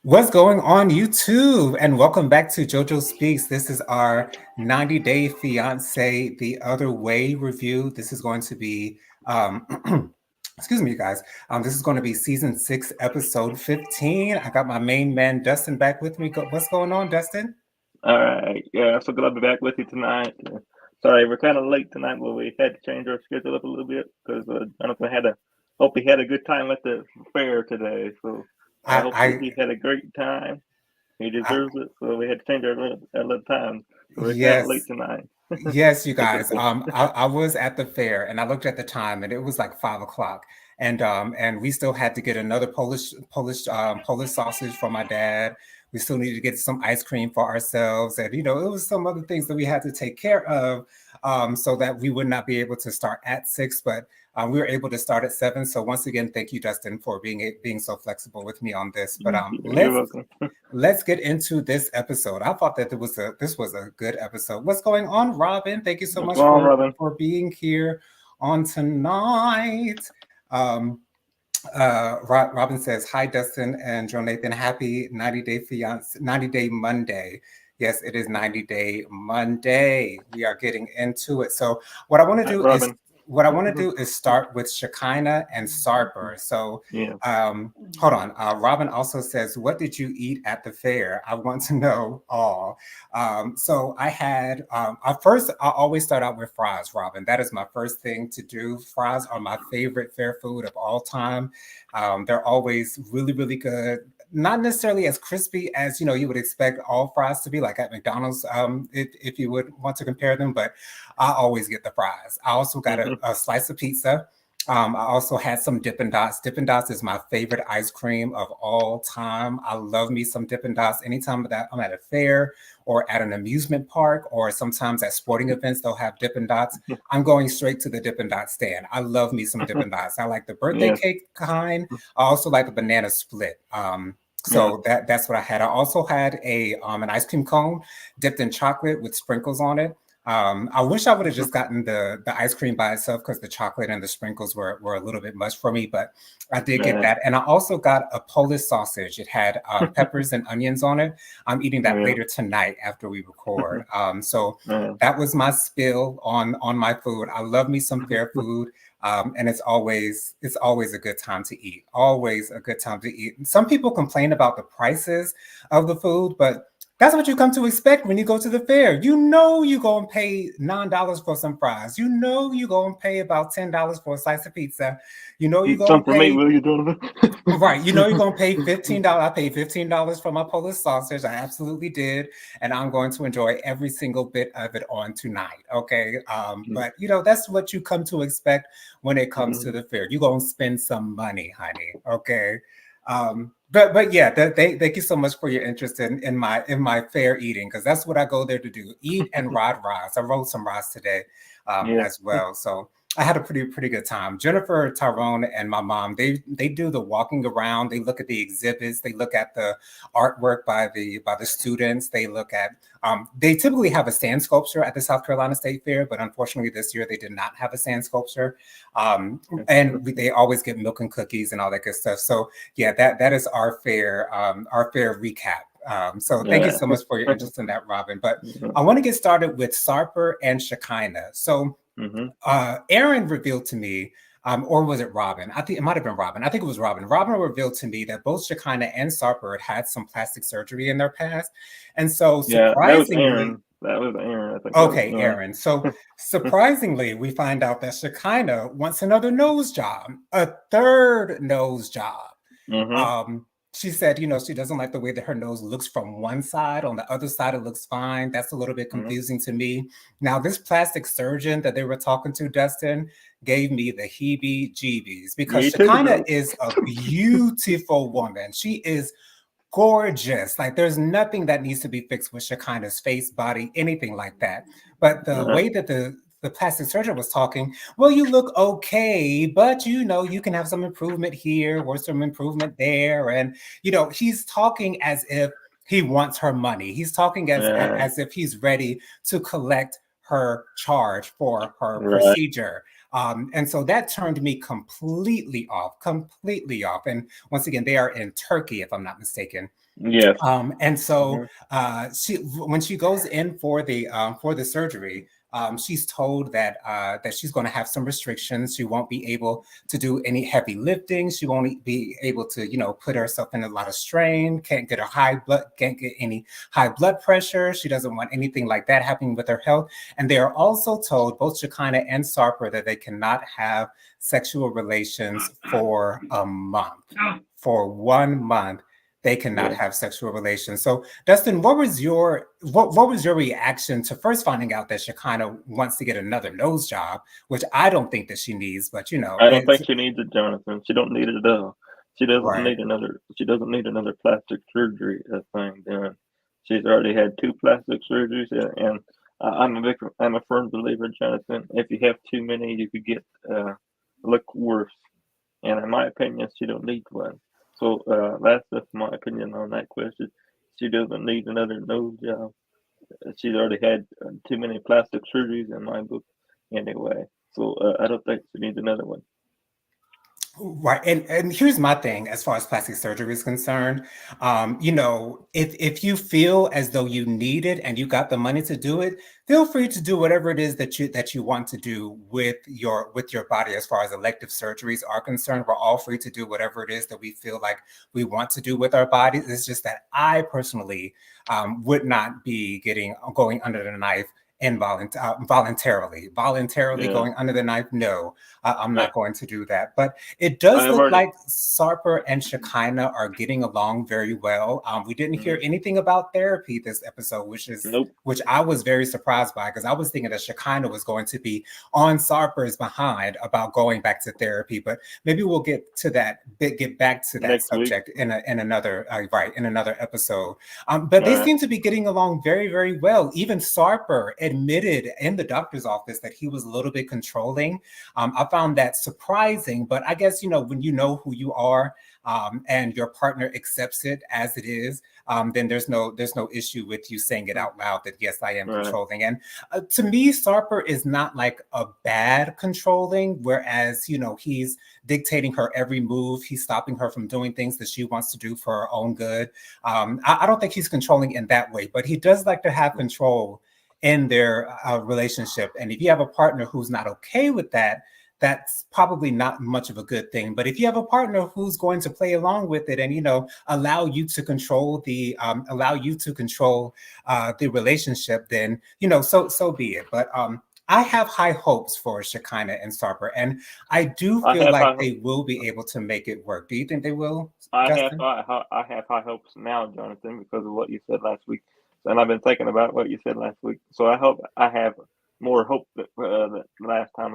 What's going on YouTube? And welcome back to JoJo Speaks. This is our 90 Day Fiance the Other Way review. This is going to be, excuse me, guys. This is going to be season 6, episode 15. I got my main man Dustin back with me. What's going on, Dustin? All right. Yeah, so good. I'll be back with you tonight. Sorry, we're kind of late tonight, but we had to change our schedule up a little bit because Jonathan hope he had a good time at the fair today. So I hope that I, he had a great time. He I, deserves it. So we had to change our little time. So we're kind of late yes. tonight. Yes, you It's guys. okay. I was at the fair and I looked at the time and it was like 5 o'clock. And we still had to get another Polish sausage for my dad. We still needed to get some ice cream for ourselves. And it was some other things that we had to take care of so that we would not be able to start at 6, but we were able to start at 7. So once again, thank you, Dustin, for being so flexible with me on this. But You're welcome. let's get into this episode. I thought that this was a good episode. What's going on, Robin? Thank you so What's much going on, Robin? for being here on tonight. Um, Robin says, "Hi, Dustin and Joe Nathan. Happy 90 Day Fiance, 90 Day Monday." Yes, it is 90 Day Monday. We are getting into it. So what I want to Hi, do is Robin. start with Shekinah and Sarper. So Yeah. hold on. Robin also says, "What did you eat at the fair? I want to know all." So I had I always start out with fries, Robin. That is my first thing to do. Fries are my favorite fair food of all time. They're always really, really good. Not necessarily as crispy as you would expect all fries to be, like at McDonald's, if you would want to compare them. But I always get the fries. I also got Hmm. a slice of pizza. I also had some Dippin' Dots. Dippin' Dots is my favorite ice cream of all time. I love me some Dippin' Dots. Anytime that I'm at a fair or at an amusement park or sometimes at sporting events, they'll have Dippin' Dots. I'm going straight to the Dippin' Dot stand. I love me some Dippin' Dots. I like the birthday Yeah. cake kind. I also like the banana split. Yeah. So that's what I had. I also had an ice cream cone dipped in chocolate with sprinkles on it. I wish I would have just gotten the ice cream by itself because the chocolate and the sprinkles were a little bit much for me, but I did get Yeah. that. And I also got a Polish sausage. It had peppers and onions on it. I'm eating that Yeah. later tonight after we record. So Yeah. that was my spill on my food. I love me some fair food. And it's always a good time to eat. Always a good time to eat. Some people complain about the prices of the food, but that's what you come to expect when you go to the fair. You know you're gonna pay $9 for some fries. You know you're gonna pay about $10 for a slice of pizza. You know you're Eat gonna some for me, pay will you, Donovan? right. You know you're gonna pay $15. I paid $15 for my Polish sausage. I absolutely did, and I'm going to enjoy every single bit of it on tonight. Okay, but that's what you come to expect when it comes to Mhm. the fair. You're gonna spend some money, honey. Okay. But yeah, thank you so much for your interest in my fair eating, because that's what I go there to do: eat and ride rides. I rode some rides today Yeah. as well, so I had a pretty good time. Jennifer, Tyrone, and my mom, they do the walking around. They look at the exhibits. They look at the artwork by the students. They look at they typically have a sand sculpture at the South Carolina State Fair, but unfortunately this year they did not have a sand sculpture. They always get milk and cookies and all that good stuff. So yeah, that is our fair recap. So thank you Yeah. so much for your interest in that, Robin. But I want to get started with Sarper and Shekinah. So Mm-hmm. Aaron revealed to me, or was it Robin? I think it might have been Robin. I think it was Robin. Robin revealed to me that both Shekinah and Sarper had some plastic surgery in their past. And so Yeah, that was surprisingly, Aaron. That was Aaron. I think that was okay, Aaron. Aaron. So surprisingly, we find out that Shekinah wants another nose job, a third nose job. Mm-hmm. Um, she said, she doesn't like the way that her nose looks from one side. On the other side, it looks fine. That's a little bit Mm-hmm. confusing to me. Now, this plastic surgeon that they were talking to, Dustin, gave me the heebie jeebies because Me too, Shekinah bro. is a beautiful woman. She is gorgeous. Like there's nothing that needs to be fixed with Shekinah's face, body, anything like that. But the Uh-huh. way that the plastic surgeon was talking, well, you look okay, but you can have some improvement here or some improvement there. And he's talking as if he wants her money. He's talking Yeah. as if he's ready to collect her charge for her Right. procedure. And so that turned me completely off, completely off. And once again, they are in Turkey, if I'm not mistaken. Yes. And so Hmm. she, when she goes in for the surgery, she's told that that she's going to have some restrictions. She won't be able to do any heavy lifting. She won't be able to, put herself in a lot of strain. Can't get any high blood pressure. She doesn't want anything like that happening with her health. And they are also told, both Shekinah and Sarper, that they cannot have sexual relations for a month. For 1 month they cannot Yes. have sexual relations. So, Dustin, what was your reaction to first finding out that Shekinah wants to get another nose job, which I don't think that she needs, but I don't it's think she needs it, Jonathan. She don't need it at all. She doesn't right, need another. She doesn't need another plastic surgery thing done. She's already had two plastic surgeries, and I'm a firm believer, Jonathan. If you have too many, you could get look worse. And in my opinion, she don't need one. So that's just my opinion on that question. She doesn't need another nose job. She's already had too many plastic surgeries in my book, anyway. So I don't think she needs another one. right. And here's my thing as far as plastic surgery is concerned. If you feel as though you need it and you got the money to do it, feel free to do whatever it is that you want to do with your body. As far as elective surgeries are concerned, we're all free to do whatever it is that we feel like we want to do with our bodies. It's just that I personally would not be going under the knife voluntarily Yeah. going under the knife. No, I'm I, not going to do that. But it I does have look already. like Sarper and Shekinah are getting along very well. We didn't Mhm. hear anything about therapy this episode, Nope. which I was very surprised by, because I was thinking that Shekinah was going to be on Sarper's behind about going back to therapy. But maybe we'll get back to that Next week. subject in another in another episode. But All they right. seem to be getting along very, very well. Even Sarper admitted in the doctor's office that he was a little bit controlling. I found that surprising, but I guess, when you know who you are, and your partner accepts it as it is, then there's no issue with you saying it out loud that yes, I am All right. controlling. And to me, Sarper is not like a bad controlling, whereas he's dictating her every move. He's stopping her from doing things that she wants to do for her own good. I don't think he's controlling in that way, but he does like to have control in their relationship. And if you have a partner who's not okay with that, that's probably not much of a good thing. But if you have a partner who's going to play along with it and allow you to control the relationship, then so be it. But I have high hopes for Shekinah and Sarper, and I do I feel have like high. they will be able to make it work. Do you think they will, I have Dustin? I have high hopes now, Jonathan, because of what you said last week. And I've been thinking about what you said last week. So I hope I have more hope that last time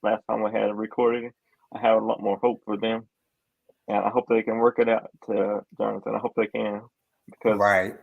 last time we had a recording. I have a lot more hope for them, and I hope they can work it out, Jonathan. I hope they can, because Right.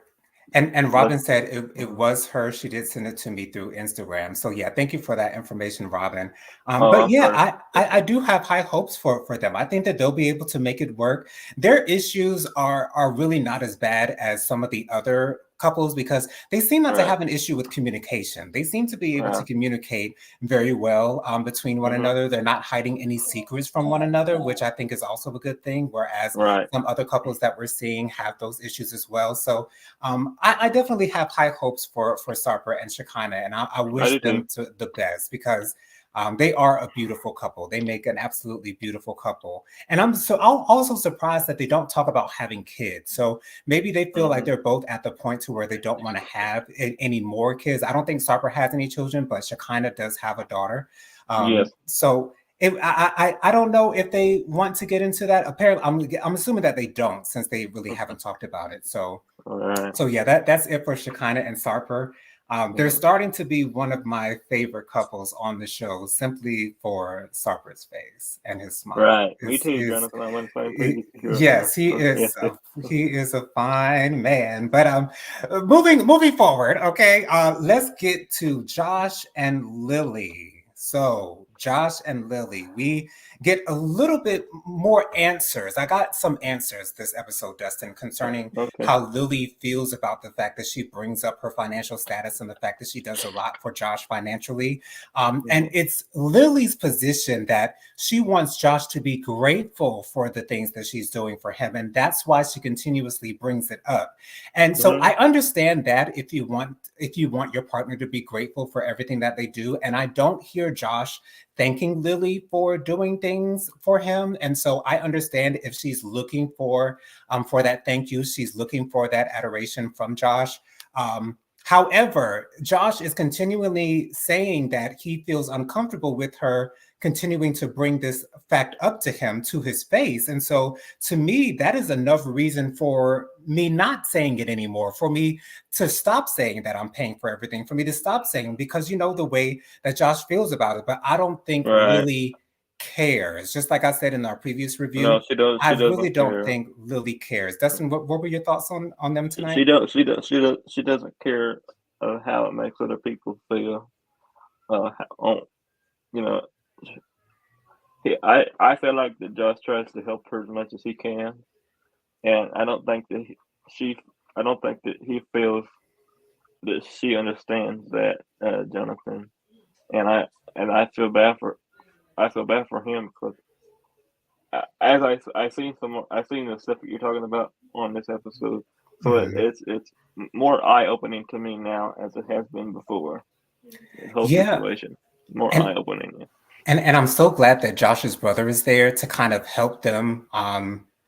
And let's. Robin said it Mhm. was her. She did send it to me through Instagram. So yeah, thank you for that information, Robin. Oh, But I'm yeah, sorry. I do have high hopes for them. I think that they'll be able to make it work. Their issues are really not as bad as some of the other couples, because they seem not to Right. have an issue with communication. They seem to be able to Yeah. communicate very well between one Mhm. another. They're not hiding any secrets from one another, which I think is also a good thing. Whereas Right. some other couples that we're seeing have those issues as well. So I definitely have high hopes for Sarper and Shekinah, and I I wish do too. them to the best, because they are a beautiful couple. They make an absolutely beautiful couple, and I'm also surprised that they don't talk about having kids. So maybe they feel like Mhm. they're both at the point to where they don't want to have any more kids. I don't think Sarper has any children, but Shekinah does have a daughter. Yes. So I don't know if they want to get into that. Apparently, I'm assuming that they don't, since they really haven't talked about it. So All right. yeah, that's it for Shekinah and Sarper. They're Mhm. starting to be one of my favorite couples on the show, simply for Sarper's face and his smile. Right. Me too, Jonathan. I'm on the same page He- with you. yes, he Yes. is. Yes. He is a fine man. But moving forward. Okay, let's get to Josh and Lily. So Josh and Lily, we get a little bit more answers. I got some answers this episode, Dustin, concerning Okay. how Lily feels about the fact that she brings up her financial status and the fact that she does a lot for Josh financially. And it's Lily's position that she wants Josh to be grateful for the things that she's doing for him. And that's why she continuously brings it up. And so I understand that if you want your partner to be grateful for everything that they do. And I don't hear Josh thanking Lily for doing things for him. And so I understand if she's looking for that thank you, she's looking for that adoration from Josh. However, Josh is continually saying that he feels uncomfortable with her continuing to bring this fact up to him to his face. And so to me, that is enough reason for me not saying it anymore, for me to stop saying that I'm paying for everything, for me to stop saying, because you know the way that Josh feels about it. But I don't think Right. Lily cares. Just like I said in our previous No, review, she does. I She really doesn't don't care. think Lily cares. Dustin, what were your thoughts on them She tonight? does. She does. She does. She doesn't care how it makes other people feel. On you know, I feel like that Josh tries to help her as much as he can, and I don't think that she. I don't think that he feels that she understands that, Jonathan. And I feel bad for him because as I seen the stuff that you're talking about on this episode, so Mhm. it's more eye opening to me now as it has been before. The whole Yeah. situation more eye And opening. Yeah. and I'm so glad that Josh's brother is there to kind of help them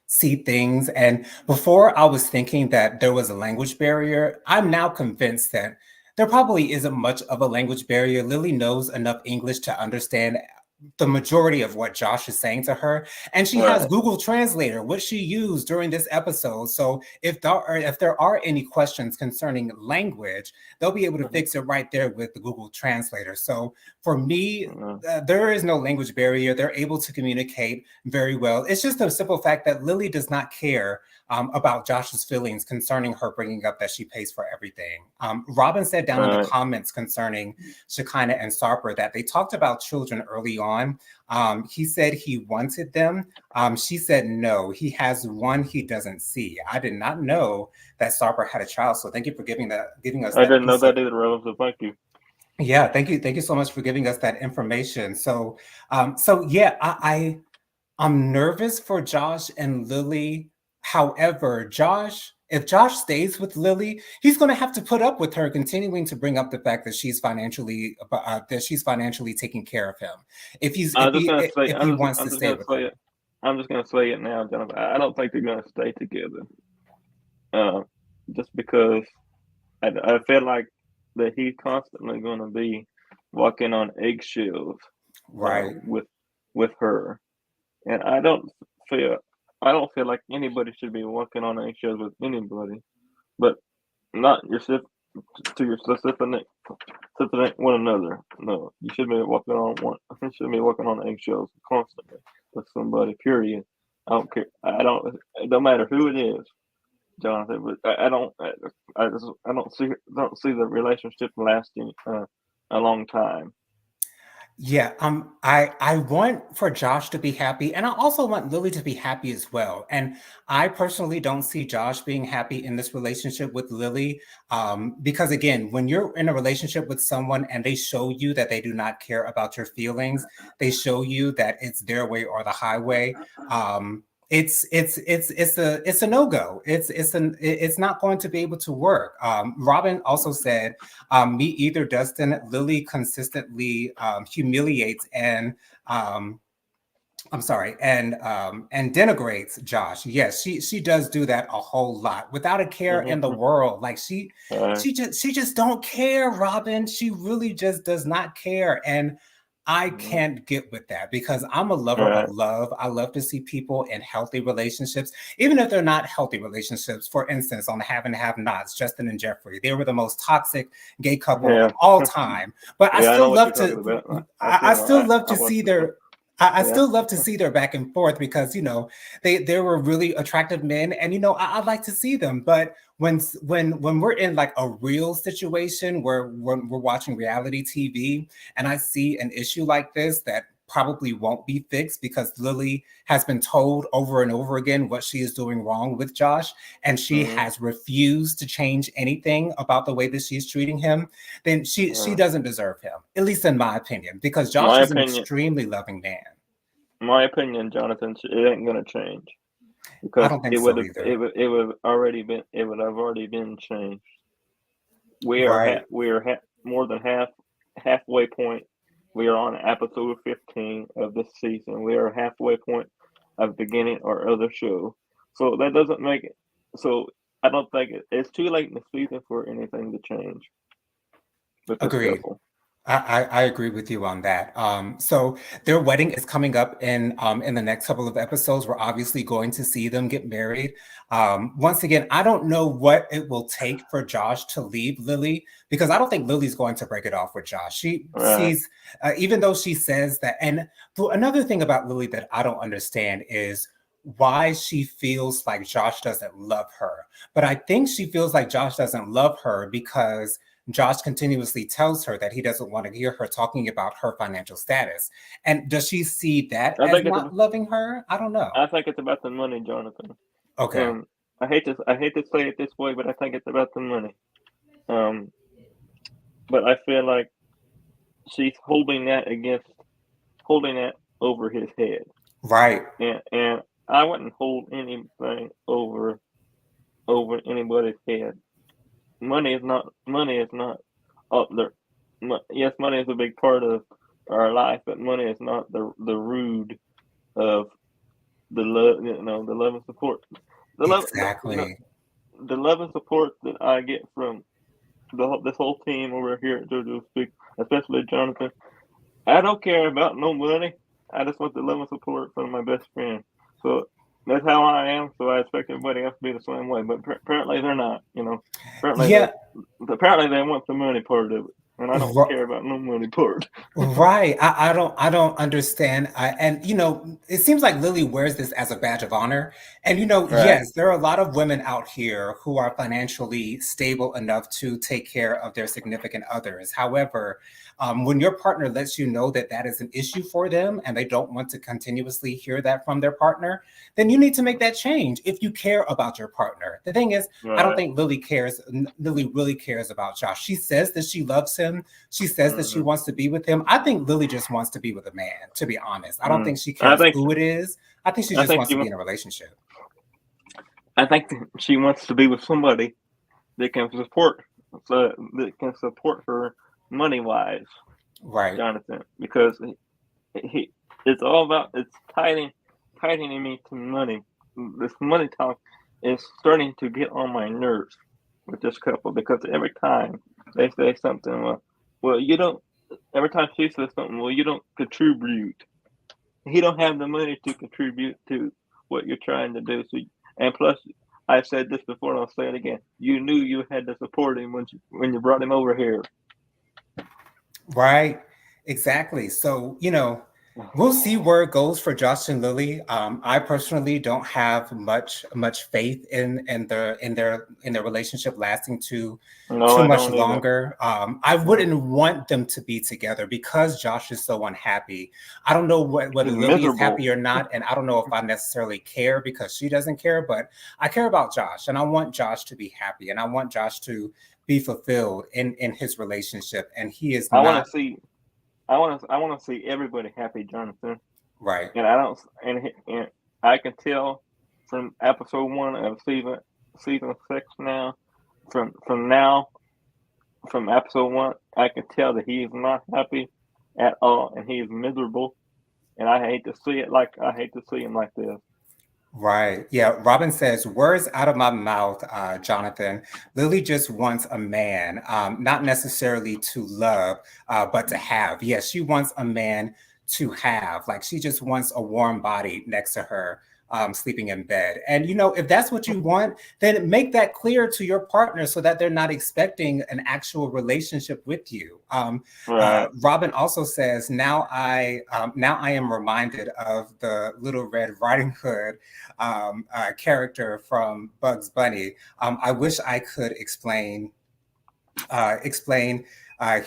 see things. And before I was thinking that there was a language barrier, I'm now convinced that there probably isn't much of a language barrier. Lily knows enough English to understand the majority of what Josh is saying to her. And she has Right. Google Translator, which she used during this episode. So if there are any questions concerning language, they'll be able to Mhm. fix it right there with the Google Translator. So for me, Mhm. there is no language barrier. They're able to communicate very well. It's just a simple fact that Lily does not care about Josh's feelings concerning her bringing up that she pays for everything. Robin said down in the Right. comments concerning Shekinah and Sarper that they talked about children early on. He said he wanted them. She said no, he has one he doesn't see. I did not know that Sarper had a child, so thank you for giving us I that didn't know piece of. that either, Rose. So thank you. Yeah, thank you so much for giving us that information. So yeah, I'm nervous for Josh and Lily. However, if Josh stays with Lily, he's going to have to put up with her continuing to bring up the fact that she's financially taking care of him. I'm just gonna say. If he wants I'm to just stay gonna with say her. it. I'm just gonna say it now, Jonathan. I don't think they're gonna stay together. Uh, just because I feel like that he's constantly gonna be walking on eggshells, Right. with her, and feel I don't feel like anybody should be walking on eggshells with anybody, but not yourself to your specific one another. No, you should be walking on one. You should be walking on eggshells constantly with somebody. Period. I don't care. I don't. It don't matter who it is, Jonathan. But I don't see the relationship lasting a long time. Yeah, I want for Josh to be happy, and I also want Lily to be happy as well. And I personally don't see Josh being happy in this relationship with Lily, because again, when you're in a relationship with someone and they show you that they do not care about your feelings, they show you that it's their way or the highway. It's a no go. It's not going to be able to work. Robin also said me either, Dustin. Lily consistently humiliates and I'm sorry, and denigrates Josh. Yes, she does do that a whole lot without a care in the Mm-hmm. world. Like Right. she just don't care, Robin. She really just does not care. And I Mm-hmm. can't get with that because I'm a lover of Right. love. I love to see people in healthy relationships, even if they're not healthy relationships. For instance, on the Have and Have Nots, Justin and Jeffrey, they were the most toxic gay couple of Yeah. all time. But Yeah. I know what you're talking about. I I seen. still love I to watched see the show. I Yeah. still love to see their back and forth because they were really attractive men, and I like to see them. But when we're in like a real situation where when we're watching reality TV, and I see an issue like this that probably won't be fixed because Lily has been told over and over again what she is doing wrong with Josh, and she Mm-hmm. has refused to change anything about the way that she's treating him, then she doesn't deserve him, at least in my opinion, because Josh My is an opinion, extremely loving man. Jonathan, it ain't gonna change I because don't think so either. it would have already been changed. Right. More than halfway point. We are on episode 15 of this season. We are halfway point of the beginning or other show. So that doesn't make it. So I don't think it's too late in the season for anything to change with this Agreed. couple. I agree with you on that. So their wedding is coming up in the next couple of episodes. We're obviously going to see them get married. Once again, I don't know what it will take for Josh to leave Lily because I don't think Lily's going to break it off with Josh. She Right. sees, even though she says that. And another thing about Lily that I don't understand is why she feels like Josh doesn't love her. But I think she feels like Josh doesn't love her because Josh continuously tells her that he doesn't want to hear her talking about her financial status. And does she see that I as think not loving her? I don't know. I think it's about the money, Jonathan. Okay. Um, I hate to say it this way, but I think it's about the money. Um, but I feel like she's holding that over his head, Right. and I wouldn't hold anything over anybody's head. Money is not up there. Yes, money is a big part of our life, but money is not the root of the love. The love and support. The love, Exactly. the love and support that I get from this whole team over here at JoJo Speak, especially Jonathan. I don't care about no money. I just want the love and support from my best friend. So that's how I am. So I expect everybody else to be the same way. But apparently they're not. Apparently Yeah. apparently they want the money part of it, and I don't r- care about no money part. Right. I don't understand. And it seems like Lily wears this as a badge of honor. And Right. yes, there are a lot of women out here who are financially stable enough to take care of their significant others. However, when your partner lets you know that that is an issue for them and they don't want to continuously hear that from their partner, then you need to make that change if you care about your partner. The thing is, I don't Right. think Lily cares. Lily really cares about Josh. She says that she loves him. She says that she Hmm. wants to be with him. I think Lily just wants to be with a man, to be honest. I don't Mm. think she I cares think who it is. I think she I just think wants to be in a relationship. I think she wants to be with somebody that can support that can support her money wise, Right. Jonathan, because he it's all about it's tightening me to money. This money talk is starting to get on my nerves with this couple because every time they say something, well, you don't. Every time she says something, well, you don't contribute. He don't have the money to contribute to what you're trying to do. So, and plus, I said this before, and I'll say it again. You knew you had to support him when you brought him over here. Right. Exactly. So, we'll see where it goes for Josh and Lily. I personally don't have much faith in their relationship lasting No, too I much don't either. longer. I No, wouldn't want them to be together because Josh is so unhappy. I don't know whether he's Lily is miserable. happy or not, and I don't know if I necessarily care because she doesn't care, but I care about Josh, and I want Josh to be happy, and I want Josh to be fulfilled in his relationship, and he is I want not. to see. I want to see everybody happy, Jonathan. Right. And I don't. And I can tell from episode one of season 6 now. From now from episode one, I can tell that he is not happy at all, and he is miserable. And I hate to see him like this. Right. Yeah. Robin says, words out of my mouth, Jonathan. Lily just wants a man, not necessarily to love, but to have. Yes, she wants a man to have. Like she just wants a warm body next to her sleeping in bed. And if that's what you want, then make that clear to your partner so that they're not expecting an actual relationship with you. Right. Robin also says, now I am reminded of the Little Red Riding Hood character from Bugs Bunny. I wish I could explain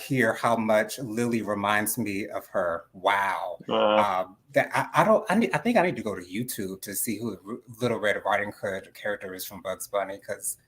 here how much Lily reminds me of her. Wow. Right. That I don't. I think I need to go to YouTube to see who the Little Red Riding Hood character is from Bugs Bunny, because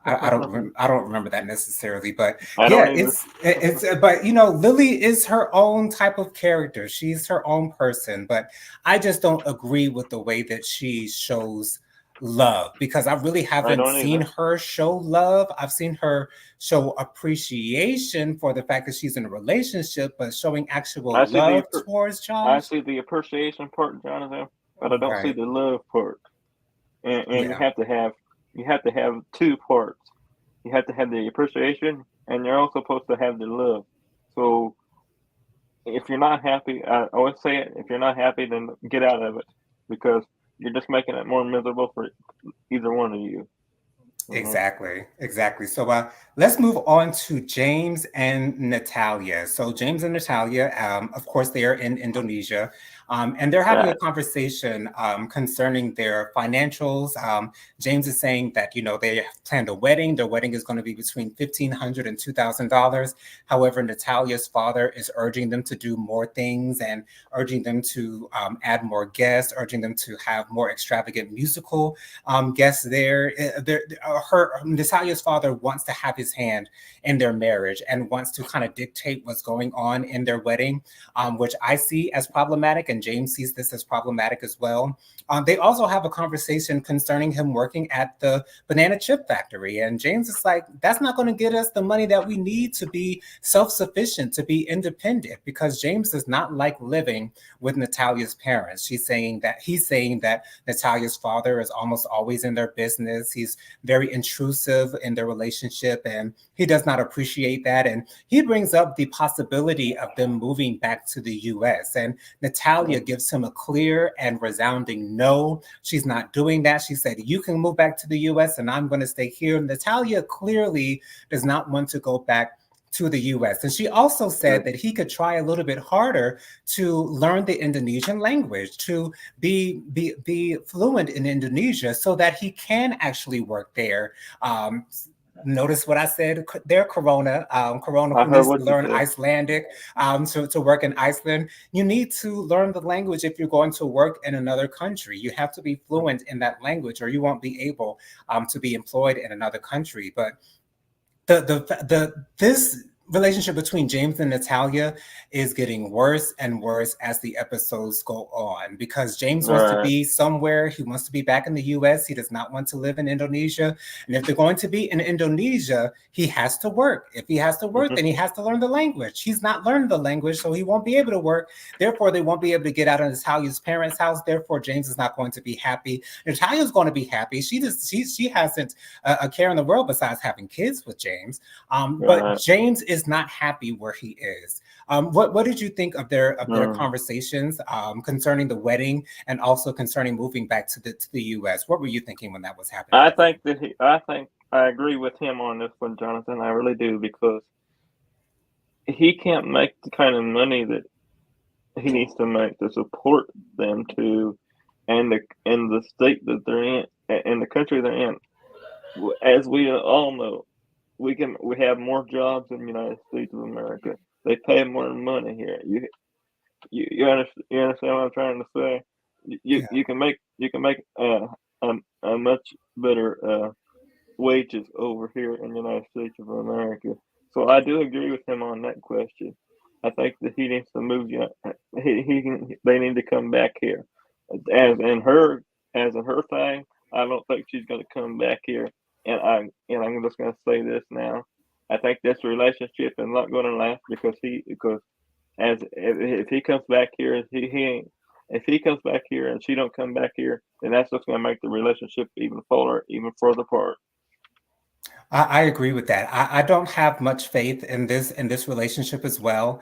I don't remember that necessarily, but I yeah, don't either. but Lily is her own type of character. She's her own person, but I just don't agree with the way that she shows love, because I really I haven't don't seen either. her show love. I've seen her show appreciation for the fact that she's in a relationship, but showing I actual see the love towards I Josh. see the appreciation part, Jonathan, but I don't see Right. the love part. And Yeah. you have to have two parts. You have to have the appreciation, and you're also supposed to have the love. So if you're not happy, I always say it. If you're not happy, then get out of it, because you're just making it more miserable for either one of you. Mhm. Exactly, exactly. So let's move on to James and Natalia. So James and Natalia, of course, they are in Indonesia, and they're having a Right. conversation concerning their financials. James is saying that they planned a wedding. Their wedding is going to be between $1,500 and $2,000. However, Natalia's father is urging them to do more things and urging them to add more guests, urging them to have more extravagant musical guests there. Natalia's father wants to have his hand in their marriage and wants to kind of dictate what's going on in their wedding, which I see as problematic, and James sees this as problematic as well. They also have a conversation concerning him working at the banana chip factory, and James is like, "That's not going to get us the money that we need to be self-sufficient, to be independent," because James does not like living with Natalia's parents. He's saying that Natalia's father is almost always in their business. He's very intrusive in their relationship, and he does not appreciate that. And he brings up the possibility of them moving back to the US. And Natalia gives him a clear and resounding no. She's not doing that. She said, "You can move back to the US and I'm going to stay here." Natalia clearly does not want to go back to the US. And she also said that he could try a little bit harder to learn the Indonesian language, to be fluent in Indonesia so that he can actually work there. Notice what I said there, Corona. Corona, I who heard needs to what you learn said. Icelandic to work in Iceland. You need to learn the language if you're going to work in another country. You have to be fluent in that language, or you won't be able to be employed in another country. But this relationship between James and Natalia is getting worse and worse as the episodes go on, because James wants to Right. be somewhere. He wants to be back in the US. He does not want to live in Indonesia. And if they're going to be in Indonesia, he has to work. If he has to work, Hmm. then he has to learn the language. He's not learned the language, so he won't be able to work. Therefore, they won't be able to get out of Natalia's parents' house. Therefore, James is not going to be happy. Natalia's going to be happy. She hasn't a care in the world besides having kids with James. But Right. James is not happy where he is. What did you think of their Mm. conversations concerning the wedding and also concerning moving back to the U.S.? What were you thinking when that was happening? I think I agree with him on this one, Jonathan. I really do, because he can't make the kind of money that he needs to make to support them to, and the state that they're in, and the country they're in. As we all know, we have more jobs in the United States of America. They pay more money here. You understand what I'm trying to say? Yeah. You can make a much better wages over here in the United States of America. So I do agree with him on that question. I think that he needs to move. They need to come back here. As in her as in her thing, I don't think she's going to come back here. And I'm just going to say this now. I think this relationship is not going to last, because as if he comes back here, he ain't. If he comes back here and she don't come back here, then that's just going to make the relationship even further apart. I agree with that. I don't have much faith in this relationship as well.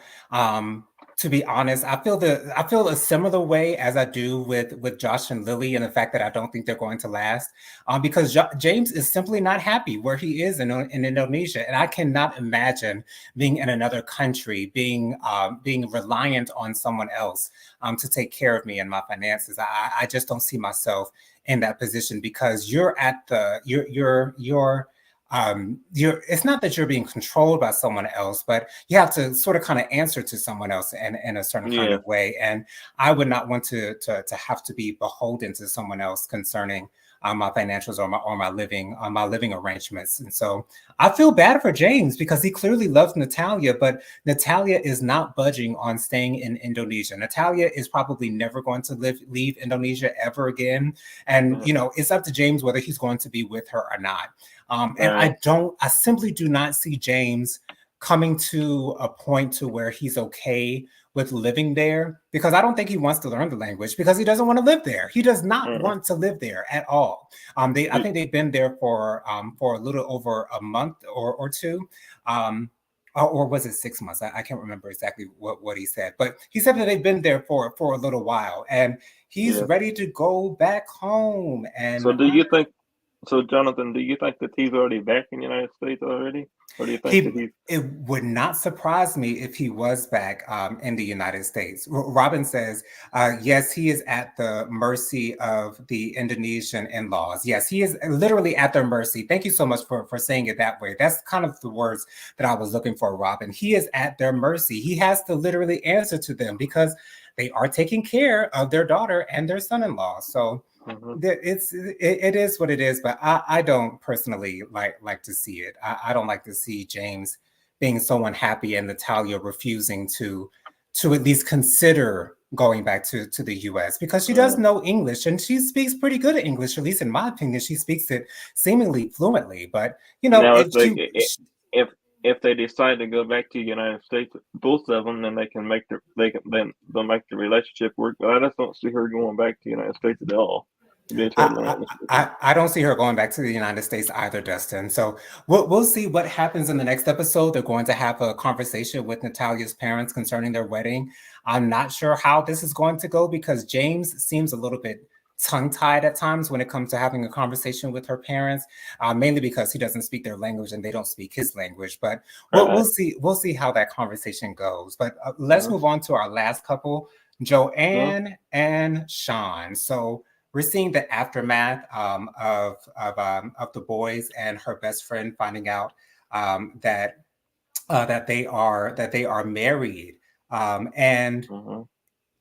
To be honest, I feel a similar way as I do with Josh and Lily, and the fact that I don't think they're going to last, because James is simply not happy where he is in Indonesia, and I cannot imagine being in another country, being reliant on someone else to take care of me and my finances. I just don't see myself in that position because you're at the you're it's not that you're being controlled by someone else, but you have to sort of kind of answer to someone else in a certain kind Yeah, of way. And I would not want to have to be beholden to someone else concerning my financials or my living arrangements. And so I feel bad for James because he clearly loves Natalia, but Natalia is not budging on staying in Indonesia. Natalia is probably never going to leave Indonesia ever again. And yeah, you know, it's up to James whether he's going to be with her or not. And right. I simply do not see James coming to a point to where he's okay with living there because I don't think he wants to learn the language because he doesn't want to live there. He does not Mm. want to live there at all. I think they've been there for a little over a month or two. Or was it 6 months? I can't remember exactly what he said, but he said that they've been there for a little while and he's Yeah. ready to go back home. So And do you think? So Jonathan, do you think that he's already back in the United States already, or do you think that he he's? it would not surprise me if he was back in the United States. Robin says, yes, he is at the mercy of the Indonesian in-laws. Yes, he is literally at their mercy. Thank you so much for saying it that way. That's kind of the words that I was looking for, Robin. He is at their mercy. He has to literally answer to them because they are taking care of their daughter and their son-in-law. So Mhm. it is what it is, but I don't personally like to see it. I don't like to see James being so unhappy and Natalia refusing to at least consider going back to the US because she does Mm. know English and she speaks pretty good English, at least in my opinion. She speaks it seemingly fluently, but you know, Now, if if they she if if they decide to go back to the United States, both of them, then they can make then they'll make the relationship work. But I just don't see her going back to the United States at all. To be totally I, honest with you. I don't see her going back to the United States either, Dustin. So we'll see what happens in the next episode. They're going to have a conversation with Natalia's parents concerning their wedding. I'm not sure how this is going to go because James seems a little bit tongue-tied at times when it comes to having a conversation with her parents, mainly because he doesn't speak their language and they don't speak his language. But we'll Right. see. We'll see how that conversation goes. But let's Uh-huh. move on to our last couple, Uh-huh. Joanne and Sean. So we're seeing the aftermath of the boys and her best friend finding out that that they are married, and Uh-huh.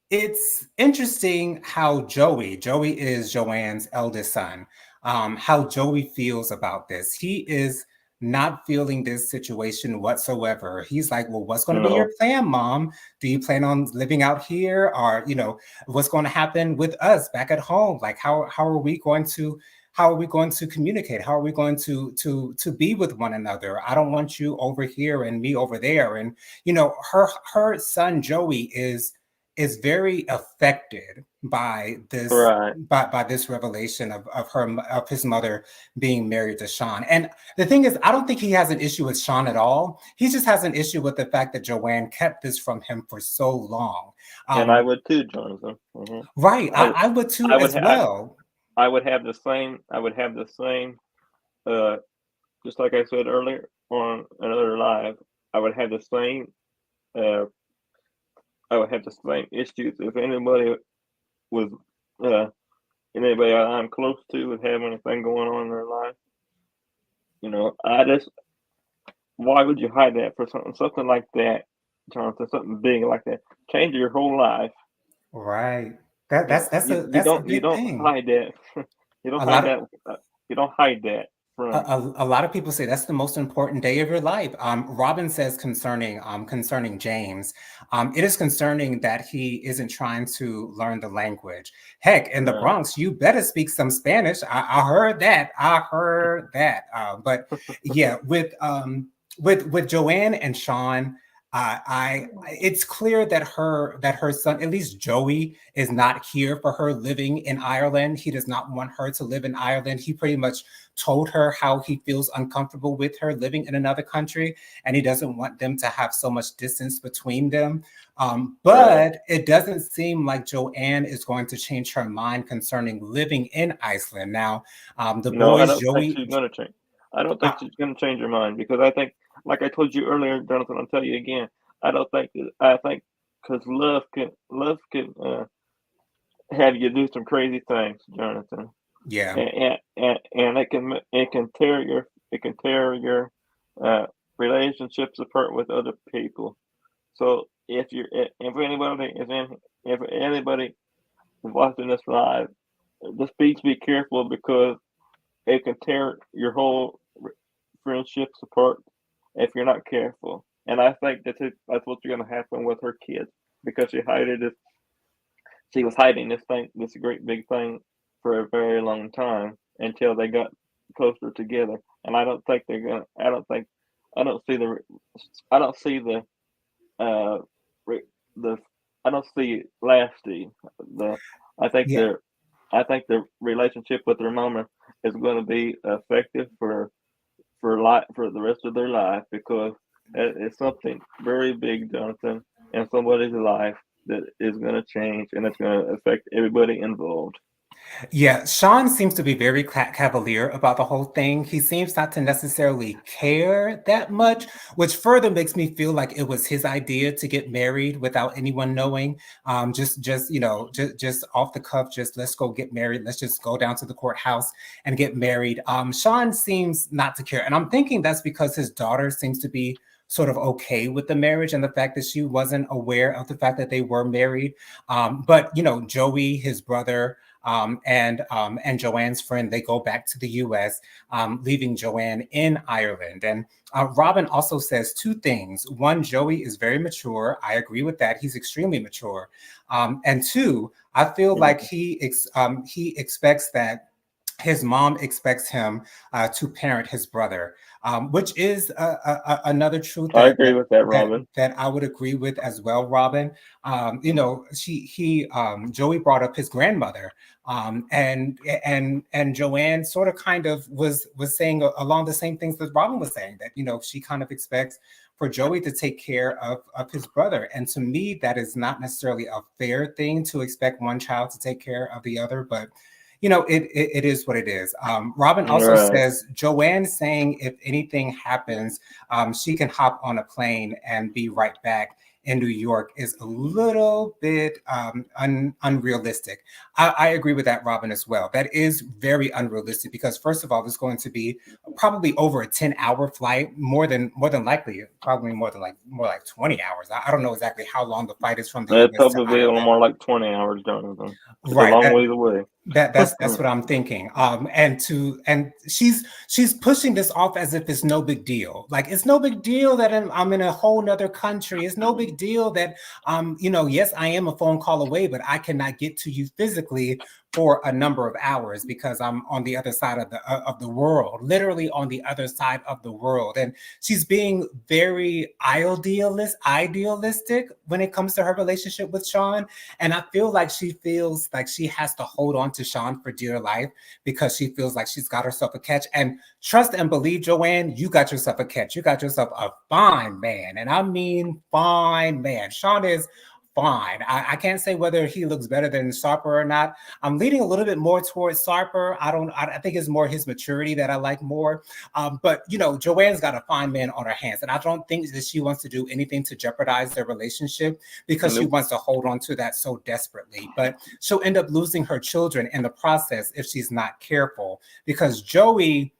it's interesting how Joey is Joanne's eldest son, how Joey feels about this. He is not feeling this situation whatsoever. He's like, well, what's going to be your No. plan, mom? Do you plan on living out here? Or, you know, what's going to happen with us back at home? Like, how are we going to how are we going to communicate? How are we going to be with one another? I don't want you over here and me over there. And you know, her son Joey is very affected by this Right. by this revelation of his mother being married to Sean. And the thing is, I don't think he has an issue with Sean at all. He just has an issue with the fact that Joanne kept this from him for so long. And I Um, would too, Jonathan. Uh-huh. right, I I would too I would as well. I would have the same. I would have the same. Uh, just like I said earlier on another live, I would have the same. Uh, I would have the same issues if anybody was. Uh, anybody I'm close to would have anything going on in their life. You know, I just. Why would you hide that for something like that, Jonathan? Something big like that. Change your whole life. Right. You know, That's a you big don't thing. hide that. You don't A hide lot of that. You don't hide that from. a lot of people say that's the most important day of your life. Robin says concerning James, it is concerning that he isn't trying to learn the language. Heck, in the Right. Bronx, you better speak some Spanish. I heard that. I heard that. But yeah, with Joanne and Sean. it's clear that her son, at least Joey, is not here for her living in Ireland. He does not want her to live in Ireland. He pretty much told her how he feels uncomfortable with her living in another country, and he doesn't want them to have so much distance between them. Right. But it doesn't seem like Joanne is going to change her mind concerning living in Iceland. Now, the No, I boys, don't think Joey, she's going to change. I don't uh, think she's going to change her mind because I think, like I told you earlier, Jonathan, I'll tell you again. I don't think. I think because love can have you do some crazy things, Jonathan, yeah. and it can tear your uh, relationships apart with other people. So if anybody is watching this live, just please be careful because it can tear your whole friendships apart if you're not careful. And I think that's what's going to happen with her kids because she was hiding this great big thing for a very long time until they got closer together. And I don't think they're gonna. I don't see the. I don't see uh the. I don't see lasting. The. I think Yeah. their. I think the relationship with their mama is going to be effective for the rest of their life because it's something very big, Jonathan, in somebody's life that is going to change and it's going to affect everybody involved. Yeah, Sean seems to be very cavalier about the whole thing. He seems not to necessarily care that much, which further makes me feel like it was his idea to get married without anyone knowing. Just just off the cuff, just let's go get married. Let's just go down to the courthouse and get married. Sean seems not to care, and I'm thinking that's because his daughter seems to be sort of okay with the marriage and the fact that she wasn't aware of the fact that they were married. But Joey, his brother, and Joanne's friend, they go back to the U.S., leaving Joanne in Ireland. And Robin also says two things. One, Joey is very mature. I agree with that. He's extremely mature. And two, I feel like Mhm. he expects that his mom expects him to parent his brother, which is another truth I agree with that, Robin. that I would agree with as well, Robin. Joey brought up his grandmother, and Joanne sort of kind of was saying along the same things that Robin was saying, that she kind of expects for Joey to take care of his brother. And to me, that is not necessarily a fair thing to expect one child to take care of the other, but it is what it is. Robin also Right. says Joanne saying if anything happens, she can hop on a plane and be right back in New York is a little bit unrealistic. I agree with that, Robin, as well. That is very unrealistic because first of all, it's going to be probably over a 10-hour flight, more than likely, probably more like 20 hours. I don't know exactly how long the flight is from the It'd US to probably be a little Ireland. more like 20 hours, Jonathan. It's a Right. long ways away. That's what I'm thinking. And she's pushing this off as if it's no big deal. Like it's no big deal that I'm in a whole nother country. It's no big deal that yes, I am a phone call away, but I cannot get to you physically for a number of hours because I'm on the other side of the world, literally on the other side of the world. And she's being very idealistic when it comes to her relationship with Sean. And I feel like she feels like she has to hold on to Sean for dear life because she feels like she's got herself a catch. And trust and believe, Joanne, you got yourself a catch. You got yourself a fine man. And I mean fine man. Sean is fine. I can't say whether he looks better than Sarper or not. I'm leaning a little bit more towards Sarper. I think it's more his maturity that I like more. But Joanne's got a fine man on her hands, and I don't think that she wants to do anything to jeopardize their relationship because she Nope. wants to hold on to that so desperately. But she'll end up losing her children in the process if she's not careful because Joey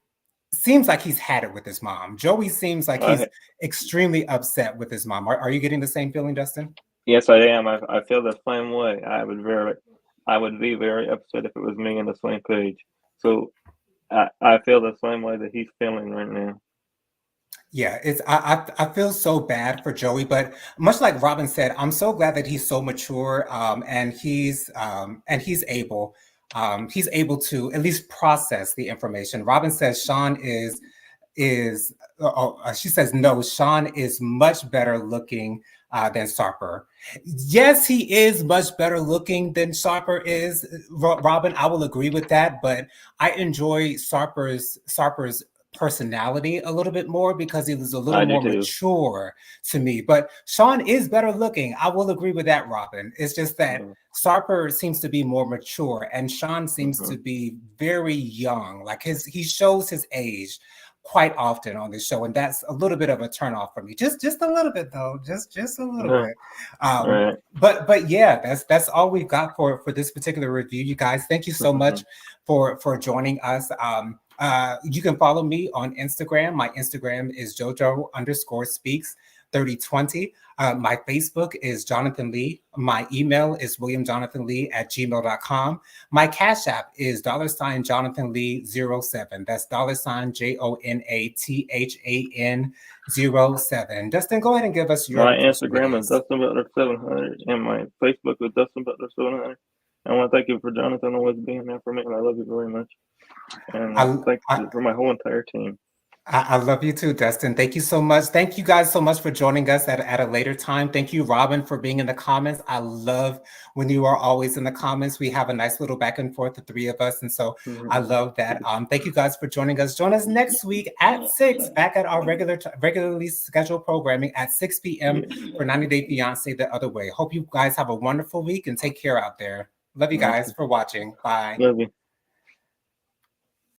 seems like he's had it with his mom. Joey seems like he's I, extremely upset with his mom. Are you getting the same feeling, Dustin? yes, I am. I feel the same way. I would be very upset if it was me on the same page. So I feel the same way that he's feeling right now. Yeah, it's I feel so bad for Joey, but much like Robin said, I'm so glad that he's so mature, and he's able to at least process the information. Robin says Sean is she says no. Sean is much better looking than Sarper. Yes, he is much better looking than Sarper is. Robin, I will agree with that, but I enjoy Sarper's personality a little bit more because he was a little I do more too. mature to me. But Sean is better looking. I will agree with that, Robin. It's just that Sarper seems to be more mature and Sean seems to be very young. Like he shows his age quite often on this show, and that's a little bit of a turnoff for me. Just a little bit though, just a little bit. Right. But yeah, that's all we've got for this particular review, you guys. Thank you so much for joining us. You can follow me on Instagram. My Instagram is JoJo_speaks 3020. My Facebook is Jonathan Lee. My email is williamjonathanlee@gmail.com. My Cash App is $Jonathan Lee 07. That's $JonathAN 07. Dustin, go ahead and give us your My social Instagram is medias. Dustin Butler 700 and my Facebook is Dustin Butler 700. I want to thank you for Jonathan always being there for me, and I love you very much. And thank you for my whole entire team. I love you too, Dustin. Thank you so much. Thank you guys so much for joining us at a later time. Thank you, Robin, for being in the comments. I love when you are always in the comments. We have a nice little back and forth, the three of us. And so I love that. Thank you guys for joining us. Join us next week at 6, back at our regularly scheduled programming at 6 p.m. for 90 Day Fiance the other way. Hope you guys have a wonderful week and take care out there. Love you guys for watching. Bye. Love you.